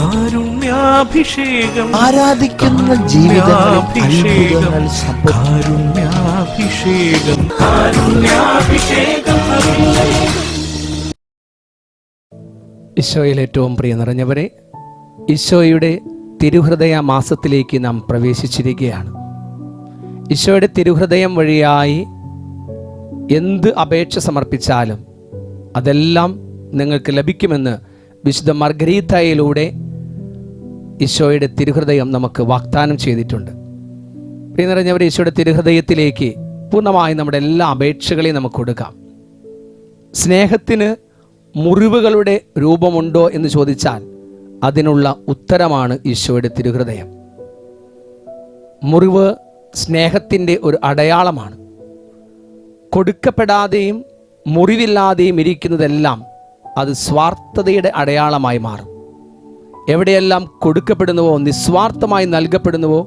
കാരുണ്യാഭിഷേകം, ആരാധിക്കുന്ന ജീവിതങ്ങൾ, കാരുണ്യാഭിഷേകം, കാരുണ്യാഭിഷേകം. ഈശോയിൽ ഏറ്റവും പ്രിയ നിറഞ്ഞവരെ, ഈശോയുടെ തിരുഹൃദയ മാസത്തിലേക്ക് നാം പ്രവേശിച്ചിരിക്കുകയാണ്. ഈശോയുടെ തിരുഹൃദയം വഴിയായി എന്ത് അപേക്ഷ സമർപ്പിച്ചാലും അതെല്ലാം നിങ്ങൾക്ക് ലഭിക്കുമെന്ന് വിശുദ്ധ മർഗരീത്തായിലൂടെ ഈശോയുടെ തിരുഹൃദയം നമുക്ക് വാഗ്ദാനം ചെയ്തിട്ടുണ്ട്. പ്രിയ നിറഞ്ഞവരെ, ഈശോയുടെ തിരുഹൃദയത്തിലേക്ക് പൂർണ്ണമായി നമ്മുടെ എല്ലാ അപേക്ഷകളെയും നമുക്ക് കൊടുക്കാം. സ്നേഹത്തിന് മുറിവുകളുടെ രൂപമുണ്ടോ എന്ന് ചോദിച്ചാൽ അതിനുള്ള ഉത്തരമാണ് ഈശോയുടെ തിരുഹൃദയം. മുറിവ് സ്നേഹത്തിൻ്റെ ഒരു അടയാളമാണ്. കൊടുക്കപ്പെടാതെയും മുറിവില്ലാതെയും ഇരിക്കുന്നതെല്ലാം അത് സ്വാർത്ഥതയുടെ അടയാളമായി മാറും. എവിടെയെല്ലാം കൊടുക്കപ്പെടുന്നുവോ, നിസ്വാർത്ഥമായി നൽകപ്പെടുന്നുവോ,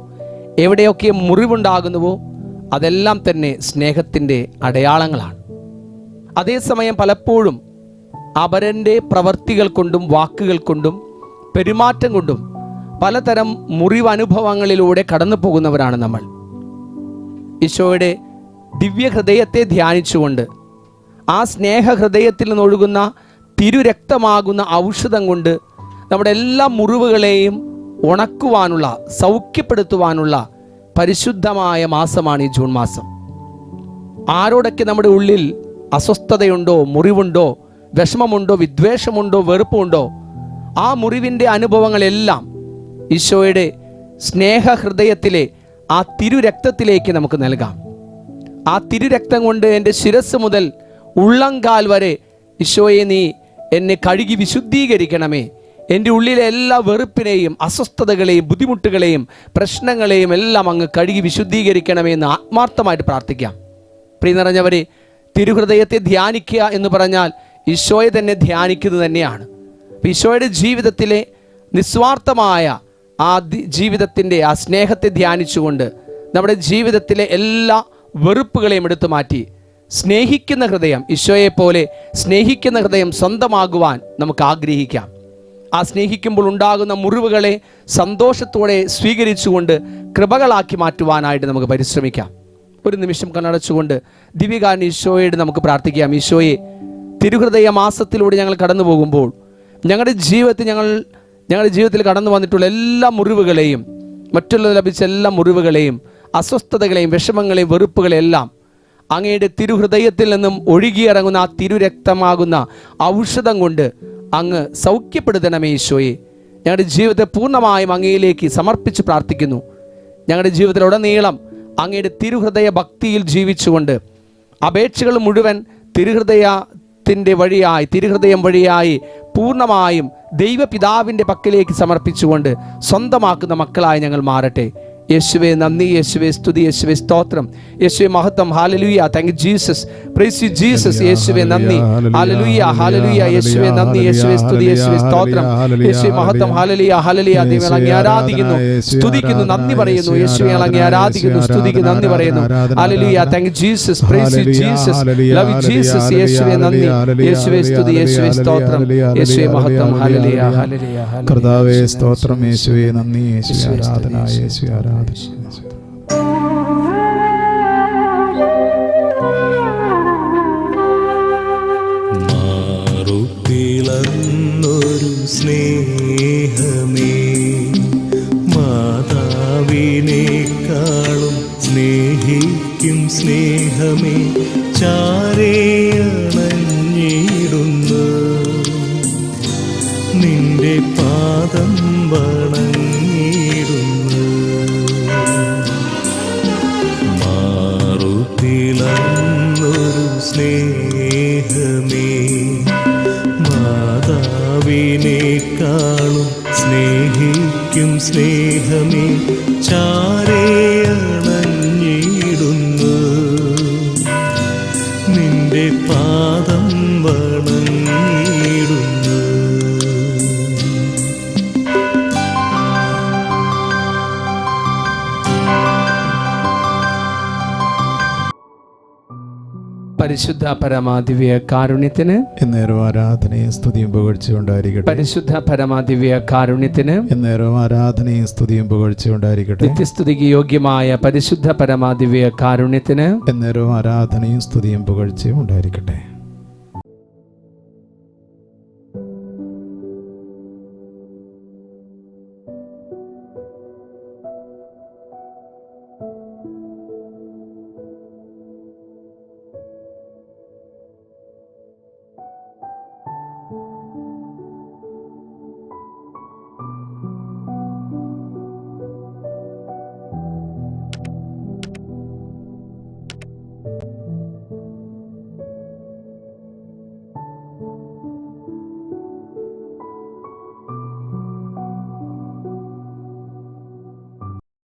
എവിടെയൊക്കെ മുറിവുണ്ടാകുന്നുവോ അതെല്ലാം തന്നെ സ്നേഹത്തിൻ്റെ അടയാളങ്ങളാണ്. അതേസമയം പലപ്പോഴും അപരൻ്റെ പ്രവർത്തികൾ കൊണ്ടും വാക്കുകൾ കൊണ്ടും പെരുമാറ്റം കൊണ്ടും പലതരം മുറിവനുഭവങ്ങളിലൂടെ കടന്നു പോകുന്നവരാണ് നമ്മൾ. ഈശോയുടെ ദിവ്യഹൃദയത്തെ ധ്യാനിച്ചുകൊണ്ട് ആ സ്നേഹഹൃദയത്തിൽ നിന്നൊഴുകുന്ന തിരുരക്തമാകുന്ന ഔഷധം കൊണ്ട് നമ്മുടെ എല്ലാ മുറിവുകളെയും ഉണക്കുവാനുള്ള, സൗഖ്യപ്പെടുത്തുവാനുള്ള പരിശുദ്ധമായ മാസമാണ് ഈ ജൂൺ മാസം. ആരോടൊക്കെ നമ്മുടെ ഉള്ളിൽ അസ്വസ്ഥതയുണ്ടോ, മുറിവുണ്ടോ, വിഷമമുണ്ടോ, വിദ്വേഷമുണ്ടോ, വെറുപ്പുണ്ടോ, ആ മുറിവിൻ്റെ അനുഭവങ്ങളെല്ലാം ഈശോയുടെ സ്നേഹഹൃദയത്തിലെ ആ തിരുരക്തത്തിലേക്ക് നമുക്ക് നൽകാം. ആ തിരുരക്തം കൊണ്ട് എൻ്റെ ശിരസ് മുതൽ ഉള്ളങ്കാൽ വരെ ഈശോയെ നീ എന്നെ കഴുകി വിശുദ്ധീകരിക്കണമേ, എൻ്റെ ഉള്ളിലെ എല്ലാ വെറുപ്പിനെയും അസ്വസ്ഥതകളെയും ബുദ്ധിമുട്ടുകളെയും പ്രശ്നങ്ങളെയും എല്ലാം അങ്ങ് കഴുകി വിശുദ്ധീകരിക്കണമേ എന്ന് ആത്മാർത്ഥമായിട്ട് പ്രാർത്ഥിക്കാം. പ്രിയ നിറഞ്ഞവരെ, തിരുഹൃദയത്തെ ധ്യാനിക്കുക എന്ന് പറഞ്ഞാൽ ഈശോയെ തന്നെ ധ്യാനിക്കുന്നത് തന്നെയാണ്. ഈശോയുടെ ജീവിതത്തിലെ നിസ്വാർത്ഥമായ ആ ജീവിതത്തിൻ്റെ ആ സ്നേഹത്തെ ധ്യാനിച്ചുകൊണ്ട് നമ്മുടെ ജീവിതത്തിലെ എല്ലാ വെറുപ്പുകളെയും എടുത്തു മാറ്റി സ്നേഹിക്കുന്ന ഹൃദയം, ഈശോയെ പോലെ സ്നേഹിക്കുന്ന ഹൃദയം സ്വന്തമാകുവാൻ നമുക്ക് ആഗ്രഹിക്കാം. ആ സ്നേഹിക്കുമ്പോൾ ഉണ്ടാകുന്ന മുറിവുകളെ സന്തോഷത്തോടെ സ്വീകരിച്ചുകൊണ്ട് കൃപകളാക്കി മാറ്റുവാനായിട്ട് നമുക്ക് പരിശ്രമിക്കാം. ഒരു നിമിഷം കണ്ണടച്ചുകൊണ്ട് ദിവ്യകാരൻ ഈശോയോട് നമുക്ക് പ്രാർത്ഥിക്കാം. ഈശോയെ, തിരുഹൃദയ മാസത്തിലൂടെ ഞങ്ങൾ കടന്നു പോകുമ്പോൾ ഞങ്ങളുടെ ജീവിതത്തിൽ കടന്നു വന്നിട്ടുള്ള എല്ലാ മുറിവുകളെയും, മറ്റുള്ള ലഭിച്ച എല്ലാ മുറിവുകളെയും, അസ്വസ്ഥതകളെയും വിഷമങ്ങളെയും വെറുപ്പുകളെയും എല്ലാം അങ്ങയുടെ തിരുഹൃദയത്തിൽ നിന്നും ഒഴുകിയിറങ്ങുന്ന ആ തിരുരക്തമാകുന്ന ഔഷധം കൊണ്ട് അങ്ങ് സൗഖ്യപ്പെടുത്തണമേ ഈശോയെ. ഞങ്ങളുടെ ജീവിതത്തെ പൂർണ്ണമായും അങ്ങയിലേക്ക് സമർപ്പിച്ച് പ്രാർത്ഥിക്കുന്നു. ഞങ്ങളുടെ ജീവിതത്തിലുടനീളം അങ്ങയുടെ തിരുഹൃദയ ഭക്തിയിൽ ജീവിച്ചുകൊണ്ട് അപേക്ഷകൾ മുഴുവൻ തിരുഹൃദയം വഴിയായി പൂർണ്ണമായും ദൈവപിതാവിൻ്റെ പക്കലേക്ക് സമർപ്പിച്ചുകൊണ്ട് സ്വന്തമാക്കുന്ന മക്കളായി ഞങ്ങൾ മാറട്ടെ. യേശുവേ നന്ദി, യേശുവേ സ്തുതി, യേശുവേ സ്തോത്രം, യേശുവേ മഹത്വം. ഹല്ലേലൂയ, thank you Jesus, praise you Jesus. യേശുവേ നന്ദി, ഹല്ലേലൂയ, ഹല്ലേലൂയ. യേശുവേ നന്ദി, യേശുവേ സ്തുതി, യേശുവേ സ്തോത്രം, യേശുവേ മഹത്വം. ഹല്ലേലൂയ, ഹല്ലേലൂയ. ദൈവം അങ്ങേ ആരാധിക്കുന്നു, സ്തുതിക്കുന്നു, നന്ദി പറയുന്നു. യേശുവേ അങ്ങേ ആരാധിക്കുന്നു, സ്തുതിക്കുന്നു, നന്ദി പറയുന്നു. ഹല്ലേലൂയ, thank you Jesus, praise you Jesus, love you Jesus. യേശുവേ നന്ദി, യേശുവേ സ്തുതി, യേശുവേ സ്തോത്രം, യേശുവേ മഹത്വം. ഹല്ലേലൂയ, ഹല്ലേലൂയ. കർത്താവേ സ്തോത്രം, യേശുവേ നന്ദി, യേശുവേ ആരാധന, യേശുവേ ആരാധന. മാറുപിളർന്നൊരു സ്നേഹമേ, മാതാവിനേക്കാളും സ്നേഹിക്കും സ്നേഹമേ, ചാരേയണഞ്ഞിടുന്നു നിന്റെ പാദം വണങ്ങിടുന്നു. മാറുപിളർന്നൊരു സ്നേഹമേ, മാതാവിനേക്കാളും സ്നേഹിക്കും സ്നേഹമേ, ചാരേയണഞ്ഞിടുന്നു നിന്റെ പാദം വണങ്ങിടുന്നു. പരിശുദ്ധ പരമാദിവ്യ കാരുണ്യത്തിന് എന്നേരവും ആരാധനയും സ്തുതിയും പുകഴ്ചയുണ്ടായിരിക്കട്ടെ. പരിശുദ്ധ പരമാദിവ്യ കാരുണ്യത്തിന് എന്നേരവും ആരാധനയും സ്തുതിയും പുകഴ്ചയുണ്ടായിരിക്കട്ടെ. നിത്യസ്തുതിക്ക് യോഗ്യമായ പരിശുദ്ധ പരമാദിവ്യ കാരുണ്യത്തിന് എന്നേരവും ആരാധനയും സ്തുതിയും പുകഴ്ചയും ഉണ്ടായിരിക്കട്ടെ.